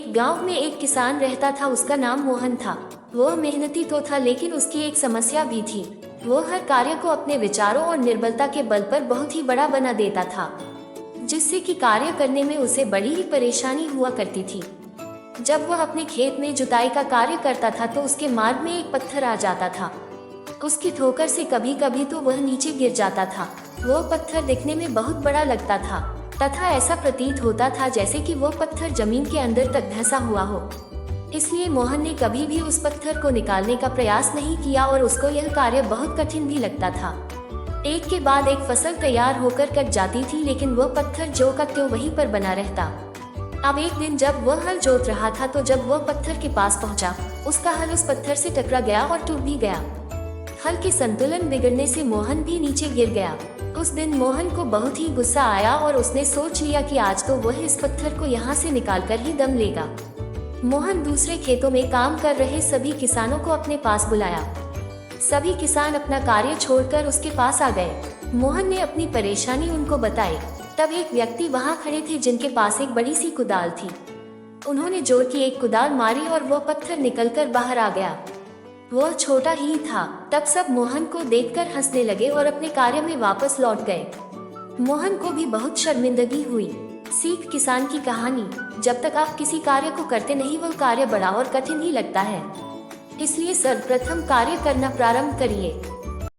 एक गांव में एक किसान रहता था। उसका नाम मोहन था। वह मेहनती तो था, लेकिन उसकी एक समस्या भी थी। वो हर कार्य को अपने विचारों और निर्बलता के बल पर बहुत ही बड़ा बना देता था, जिससे कि कार्य करने में उसे बड़ी ही परेशानी हुआ करती थी। जब वह अपने खेत में जुताई का कार्य करता था तो उसके मार्ग में एक पत्थर आ जाता था। उसकी ठोकर से कभी कभी तो वह नीचे गिर जाता था। वह पत्थर दिखने में बहुत बड़ा लगता था तथा ऐसा प्रतीत होता था जैसे कि वह पत्थर जमीन के अंदर तक धंसा हुआ हो। इसलिए मोहन ने कभी भी उस पत्थर को निकालने का प्रयास नहीं किया और उसको यह कार्य बहुत कठिन भी लगता था। एक के बाद एक फसल तैयार होकर कट जाती थी, लेकिन वह पत्थर जो का त्यों वहीं पर बना रहता। अब एक दिन जब वह हल जोत रहा था तो जब वह पत्थर के पास पहुंचा, उसका हल उस पत्थर से टकरा गया और टूट भी गया। हल के संतुलन बिगड़ने से मोहन भी नीचे गिर गया। उस दिन मोहन को बहुत ही गुस्सा आया और उसने सोच लिया कि आज तो वह इस पत्थर को यहाँ से निकालकर ही दम लेगा। मोहन दूसरे खेतों में काम कर रहे सभी किसानों को अपने पास बुलाया। सभी किसान अपना कार्य छोड़कर उसके पास आ गए। मोहन ने अपनी परेशानी उनको बताई। तब एक व्यक्ति वहाँ खड़े थे जिनके पास एक बड़ी सी कुदाल थी। उन्होंने जोर की एक कुदाल मारी और वह पत्थर निकलकर बाहर आ गया। वह छोटा ही था। तब सब मोहन को देखकर हंसने लगे और अपने कार्य में वापस लौट गए। मोहन को भी बहुत शर्मिंदगी हुई। सीख किसान की कहानी। जब तक आप किसी कार्य को करते नहीं, वह कार्य बड़ा और कठिन ही लगता है। इसलिए सर्वप्रथम कार्य करना प्रारंभ करिए।